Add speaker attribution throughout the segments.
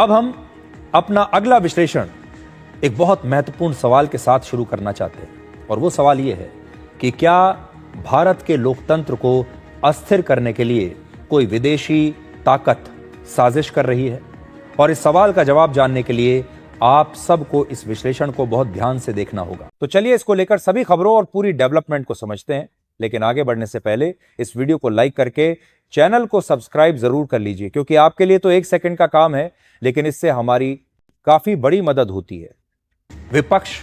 Speaker 1: अब हम अपना अगला विश्लेषण एक बहुत महत्वपूर्ण सवाल के साथ शुरू करना चाहते हैं, और वो सवाल ये है कि क्या भारत के लोकतंत्र को अस्थिर करने के लिए कोई विदेशी ताकत साजिश कर रही है। और इस सवाल का जवाब जानने के लिए आप सबको इस विश्लेषण को बहुत ध्यान से देखना होगा। तो चलिए इसको लेकर सभी खबरों और पूरी डेवलपमेंट को समझते हैं। लेकिन आगे बढ़ने से पहले इस वीडियो को लाइक करके चैनल को सब्सक्राइब जरूर कर लीजिए, क्योंकि आपके लिए तो 1 सेकंड का काम है, लेकिन इससे हमारी काफी बड़ी मदद होती है। विपक्ष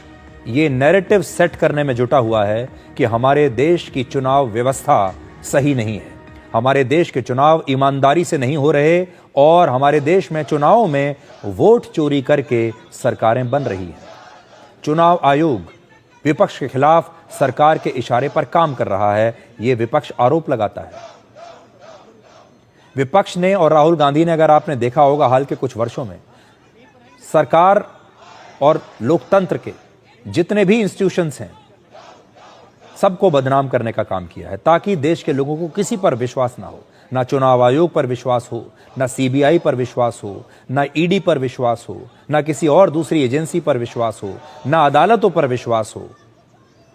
Speaker 1: ये नैरेटिव सेट करने में जुटा हुआ है कि हमारे देश की चुनाव व्यवस्था सही नहीं है, हमारे देश के चुनाव ईमानदारी से नहीं हो रहे और हमारे देश में चुनावों में वोट चोरी करके सरकारें बन रही हैं। चुनाव आयोग विपक्ष के खिलाफ सरकार के इशारे पर काम कर रहा है, यह विपक्ष आरोप लगाता है। विपक्ष ने और राहुल गांधी ने, अगर आपने देखा होगा हाल के कुछ वर्षों में, सरकार और लोकतंत्र के जितने भी इंस्टीट्यूशंस हैं सबको बदनाम करने का काम किया है, ताकि देश के लोगों को किसी पर विश्वास ना हो, ना चुनाव आयोग पर विश्वास हो, ना सीबीआई पर विश्वास हो, ना ईडी पर विश्वास हो, ना किसी और दूसरी एजेंसी पर विश्वास हो, ना अदालतों पर विश्वास हो।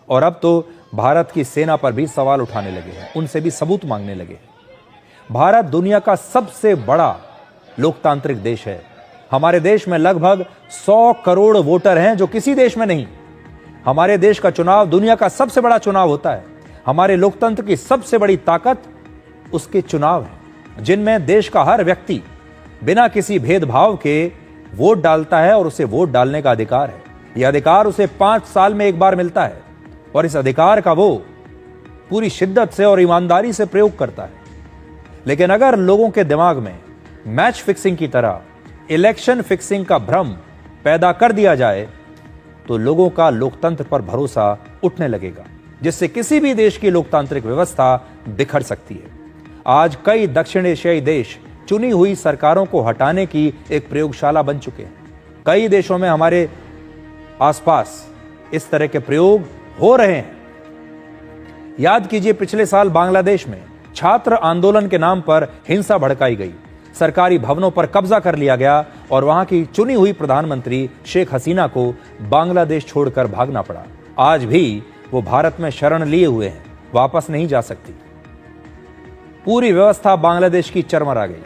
Speaker 1: और अब तो भारत की सेना पर भी सवाल उठाने लगे हैं, उनसे भी सबूत मांगने लगे हैं। भारत दुनिया का सबसे बड़ा लोकतांत्रिक देश है। हमारे देश में लगभग 100 करोड़ वोटर हैं, जो किसी देश में नहीं। हमारे देश का चुनाव दुनिया का सबसे बड़ा चुनाव होता है। हमारे लोकतंत्र की सबसे बड़ी ताकत उसके चुनाव है, जिनमें देश का हर व्यक्ति बिना किसी भेदभाव के वोट डालता है और उसे वोट डालने का अधिकार है। यह अधिकार उसे 5 साल में एक बार मिलता है और इस अधिकार का वो पूरी शिद्दत से और ईमानदारी से प्रयोग करता है। लेकिन अगर लोगों के दिमाग में मैच फिक्सिंग की तरह इलेक्शन फिक्सिंग का भ्रम पैदा कर दिया जाए तो लोगों का लोकतंत्र पर भरोसा उठने लगेगा, जिससे किसी भी देश की लोकतांत्रिक व्यवस्था बिखर सकती है। आज कई दक्षिण एशियाई देश चुनी हुई सरकारों को हटाने की एक प्रयोगशाला बन चुके हैं। कई देशों में हमारे आसपास इस तरह के प्रयोग हो रहे हैं। याद कीजिए, पिछले साल बांग्लादेश में छात्र आंदोलन के नाम पर हिंसा भड़काई गई, सरकारी भवनों पर कब्जा कर लिया गया और वहां की चुनी हुई प्रधानमंत्री शेख हसीना को बांग्लादेश छोड़कर भागना पड़ा। आज भी वो भारत में शरण लिए हुए हैं, वापस नहीं जा सकती। पूरी व्यवस्था बांग्लादेश की चरमरा गई।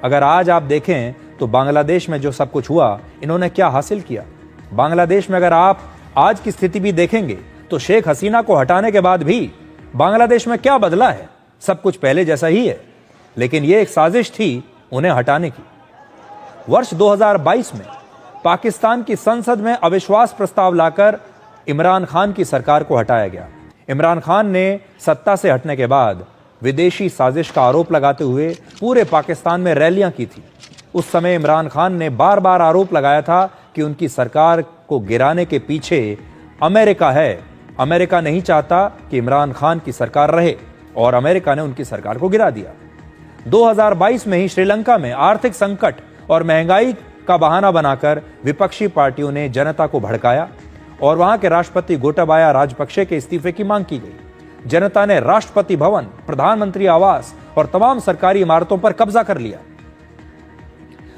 Speaker 1: अगर आज आप देखें तो बांग्लादेश में जो सब कुछ हुआ, इन्होंने क्या हासिल किया। बांग्लादेश में अगर आप आज की स्थिति भी देखेंगे तो शेख हसीना को हटाने के बाद भी बांग्लादेश में क्या बदला है? सब कुछ पहले जैसा ही है, लेकिन यह एक साजिश थी उन्हें हटाने की। वर्ष 2022 में पाकिस्तान की संसद में अविश्वास प्रस्ताव लाकर इमरान खान की सरकार को हटाया गया। इमरान खान ने सत्ता से हटने के बाद विदेशी साजिश का आरोप लगाते हुए पूरे पाकिस्तान में रैलियां की थी। उस समय इमरान खान ने बार बार आरोप लगाया था कि उनकी सरकार को गिराने के पीछे अमेरिका है। अमेरिका नहीं चाहता कि इमरान खान की सरकार रहे और अमेरिका ने उनकी सरकार को गिरा दिया। 2022 में ही श्रीलंका में आर्थिक संकट और महंगाई का बहाना बनाकर विपक्षी पार्टियों ने जनता को भड़काया और वहां के राष्ट्रपति गोटाबाया राजपक्षे के इस्तीफे की मांग की गई। जनता ने राष्ट्रपति भवन, प्रधानमंत्री आवास और तमाम सरकारी इमारतों पर कब्जा कर लिया।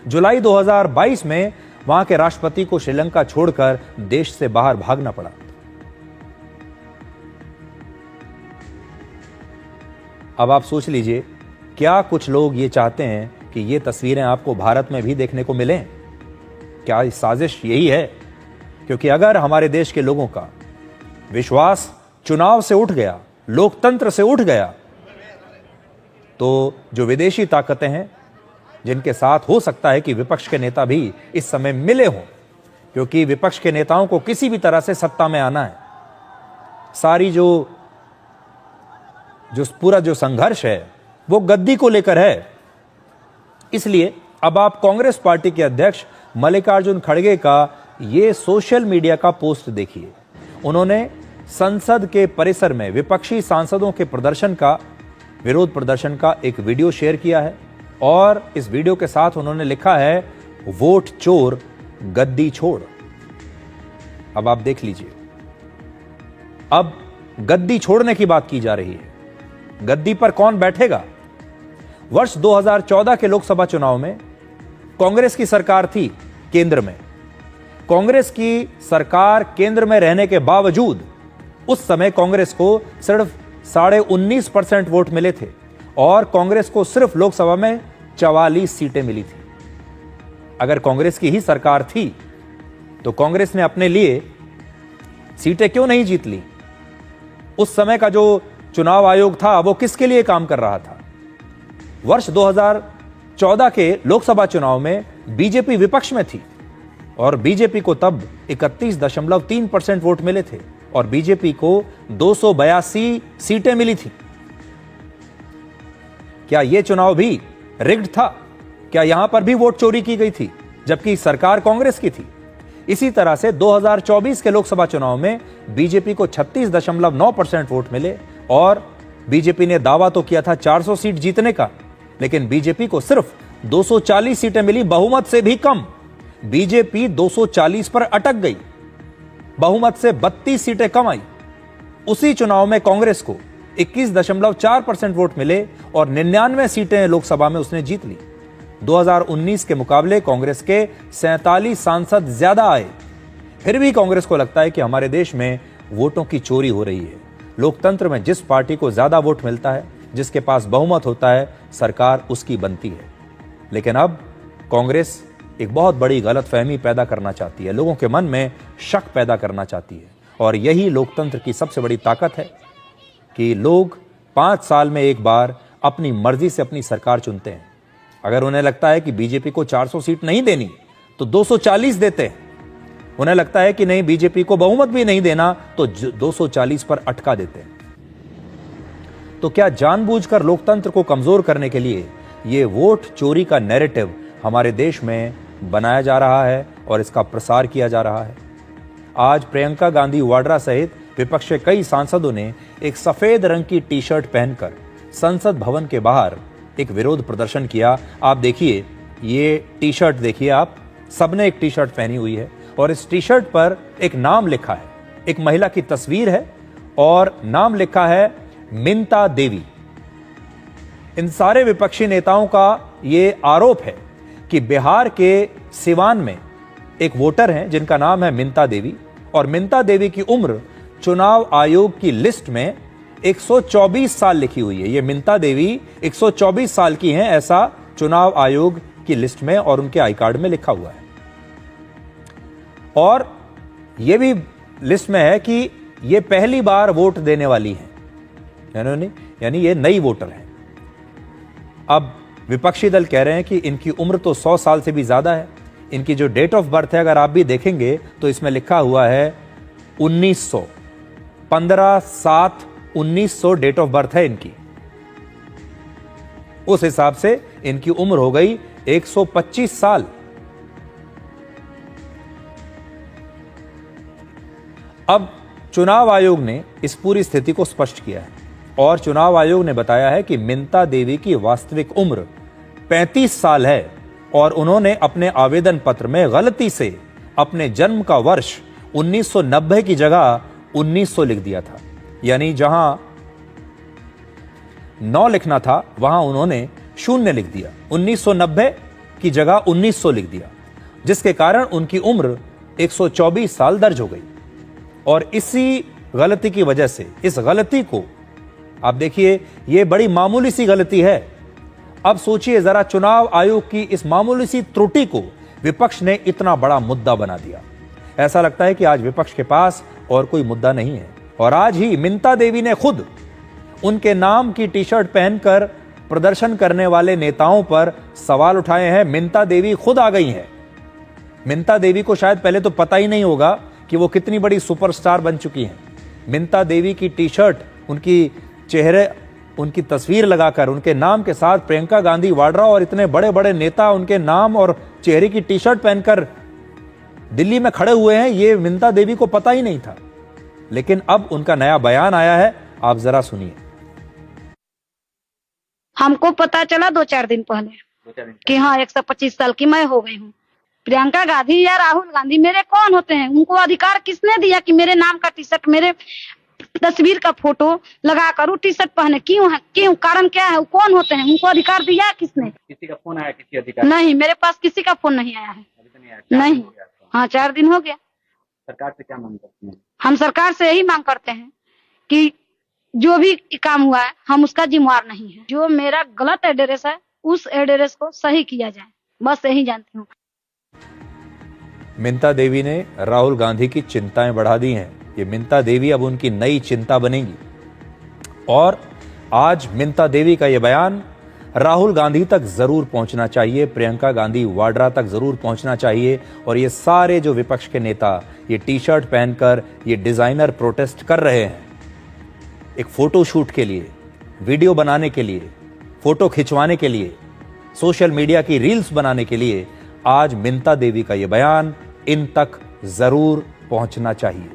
Speaker 1: जुलाई 2022 में वहां के राष्ट्रपति को श्रीलंका छोड़कर देश से बाहर भागना पड़ा। अब आप सोच लीजिए, क्या कुछ लोग ये चाहते हैं कि ये तस्वीरें आपको भारत में भी देखने को मिलें? क्या साजिश यही है? क्योंकि अगर हमारे देश के लोगों का विश्वास चुनाव से उठ गया, लोकतंत्र से उठ गया, तो जो विदेशी ताकतें हैं, जिनके साथ हो सकता है कि विपक्ष के नेता भी इस समय मिले हों, क्योंकि विपक्ष के नेताओं को किसी भी तरह से सत्ता में आना है। सारी जो पूरा जो संघर्ष है वो गद्दी को लेकर है। इसलिए अब आप कांग्रेस पार्टी के अध्यक्ष मल्लिकार्जुन खड़गे का ये सोशल मीडिया का पोस्ट देखिए। उन्होंने संसद के परिसर में विपक्षी सांसदों के विरोध प्रदर्शन का एक वीडियो शेयर किया है और इस वीडियो के साथ उन्होंने लिखा है, वोट चोर गद्दी छोड़। अब आप देख लीजिए, अब गद्दी छोड़ने की बात की जा रही है। गद्दी पर कौन बैठेगा? वर्ष 2014 के लोकसभा चुनाव में कांग्रेस की सरकार थी केंद्र में। कांग्रेस की सरकार केंद्र में रहने के बावजूद उस समय कांग्रेस को सिर्फ 19.5% वोट मिले थे और कांग्रेस को सिर्फ लोकसभा में 44 सीटें मिली थी। अगर कांग्रेस की ही सरकार थी तो कांग्रेस ने अपने लिए सीटें क्यों नहीं जीत ली? उस समय का जो चुनाव आयोग था वो किसके लिए काम कर रहा था? वर्ष 2014 के लोकसभा चुनाव में बीजेपी विपक्ष में थी और बीजेपी को तब 31.3% वोट मिले थे और बीजेपी को 282 सीटें मिली थी। क्या यह चुनाव भी रिग्ड था? क्या यहां पर भी वोट चोरी की गई थी जबकि सरकार कांग्रेस की थी? इसी तरह से 2024 के लोकसभा चुनाव में बीजेपी को 36.9% वोट मिले और बीजेपी ने दावा तो किया था 400 सीट जीतने का, लेकिन बीजेपी को सिर्फ 240 सीटें मिली, बहुमत से भी कम। बीजेपी 240 पर अटक गई, बहुमत से 32 सीटें कम आई। उसी चुनाव में कांग्रेस को 21.4% वोट मिले और 99 सीटें लोकसभा में उसने जीत ली। 2019 के मुकाबले कांग्रेस के 47 सांसद ज्यादा आए। फिर भी कांग्रेस को लगता है कि हमारे देश में वोटों की चोरी हो रही है। लोकतंत्र में जिस पार्टी को ज्यादा वोट मिलता है, जिसके पास बहुमत होता है, सरकार उसकी बनती है। लेकिन अब कांग्रेस एक बहुत बड़ी गलतफहमी पैदा करना चाहती है, लोगों के मन में शक पैदा करना चाहती है और यही लोकतंत्र की सबसे बड़ी ताकत है कि लोग 5 साल में एक बार अपनी मर्जी से अपनी सरकार चुनते हैं। अगर उन्हें लगता है कि बीजेपी को 400 सीट नहीं देनी तो 240 देते हैं। उन्हें लगता है कि नहीं, बीजेपी को बहुमत भी नहीं देना तो 240 पर अटका देते हैं। तो क्या जानबूझकर लोकतंत्र को कमजोर करने के लिए यह वोट चोरी का नैरेटिव हमारे देश में बनाया जा रहा है और इसका प्रसार किया जा रहा है? आज प्रियंका गांधी वाड्रा सहित विपक्ष के कई सांसदों ने एक सफेद रंग की टी शर्ट पहनकर संसद भवन के बाहर एक विरोध प्रदर्शन किया। आप देखिए, ये टी शर्ट देखिए, आप सबने एक टी शर्ट पहनी हुई है और इस टी शर्ट पर एक नाम लिखा है, एक महिला की तस्वीर है और नाम लिखा है मिंता देवी। इन सारे विपक्षी नेताओं का ये आरोप है कि बिहार के सिवान में एक वोटर हैं जिनका नाम है मिंता देवी और मिंता देवी की उम्र चुनाव आयोग की लिस्ट में 124 साल लिखी हुई है। ये मिंता देवी 124 साल की हैं, ऐसा चुनाव आयोग की लिस्ट में और उनके आई कार्ड में लिखा हुआ है। और यह भी लिस्ट में है कि ये पहली बार वोट देने वाली हैं, यानी ये नई वोटर है। अब विपक्षी दल कह रहे हैं कि इनकी उम्र तो 100 साल से भी ज्यादा है। इनकी जो डेट ऑफ बर्थ है, अगर आप भी देखेंगे तो इसमें लिखा हुआ है 1900, 15/7/1900 डेट ऑफ बर्थ है इनकी। उस हिसाब से इनकी उम्र हो गई 125 साल। अब चुनाव आयोग ने इस पूरी स्थिति को स्पष्ट किया है और चुनाव आयोग ने बताया है कि मिंता देवी की वास्तविक उम्र 35 साल है और उन्होंने अपने आवेदन पत्र में गलती से अपने जन्म का वर्ष 1990 की जगह 1900 लिख दिया था। यानी जहां 9 लिखना था वहां उन्होंने 0 लिख दिया, 1990 की जगह 1900 लिख दिया, जिसके कारण उनकी उम्र 124 साल दर्ज हो गई। और इसी गलती की वजह से, इस गलती को आप देखिए, यह बड़ी मामूली सी गलती है। अब सोचिए जरा, चुनाव आयोग की इस मामूली सी त्रुटि को विपक्ष ने इतना बड़ा मुद्दा बना दिया। ऐसा लगता है कि आज विपक्ष के पास और कोई मुद्दा नहीं है। और आज ही मिंता देवी ने खुद उनके नाम की टी शर्ट पहनकर प्रदर्शन करने वाले नेताओं पर सवाल उठाए हैं। मिंता देवी खुद आ गई हैं। मिंता देवी को शायद पहले तो पता ही नहीं होगा कि वो कितनी बड़ी सुपरस्टार बन चुकी हैं। मिंता देवी की टी शर्ट, उनकी चेहरे, उनकी तस्वीर लगाकर उनके नाम के साथ प्रियंका गांधी वाड्रा और इतने बड़े बड़े नेता उनके नाम और चेहरे की टी शर्ट पहनकर दिल्ली में खड़े हुए हैं, ये मिंता देवी को पता ही नहीं था। लेकिन अब उनका नया बयान आया है, आप जरा सुनिए।
Speaker 2: हमको पता चला 2-4 दिन पहले कि हाँ 125 साल की मैं हो गई हूँ। प्रियंका गांधी या राहुल गांधी मेरे कौन होते हैं? उनको अधिकार किसने दिया कि मेरे नाम का टी शर्ट, मेरे तस्वीर का फोटो लगा कर वो टी शर्ट पहने क्यों है? क्यों? कारण क्या है? वो कौन होते हैं? उनको अधिकार दिया है किसने?
Speaker 3: किसी का फोन आया किसी अधिकारी?
Speaker 2: नहीं, मेरे पास किसी का फोन नहीं आया है।
Speaker 3: अभी तो नहीं आया? 4 दिन
Speaker 2: नहीं।
Speaker 3: हो गया आपको।
Speaker 2: हाँ, 4 दिन हो गया।
Speaker 3: सरकार से क्या मांग करते हैं?
Speaker 2: हम सरकार से यही मांग करते हैं कि जो भी काम हुआ है हम उसका जिम्मेवार नहीं है। जो मेरा गलत एड्रेस है उस एड्रेस को सही किया जाए, बस यही जानती हूँ।
Speaker 1: मिंता देवी ने राहुल गांधी की चिंताएं बढ़ा दी हैं। ये मिंता देवी अब उनकी नई चिंता बनेगी और आज मिंता देवी का ये बयान राहुल गांधी तक जरूर पहुंचना चाहिए, प्रियंका गांधी वाड्रा तक जरूर पहुंचना चाहिए और ये सारे जो विपक्ष के नेता ये टी शर्ट पहनकर ये डिजाइनर प्रोटेस्ट कर रहे हैं एक फोटो शूट के लिए, वीडियो बनाने के लिए, फोटो खिंचवाने के लिए, सोशल मीडिया की रील्स बनाने के लिए, आज मिंता देवी का ये बयान इन तक जरूर पहुंचना चाहिए।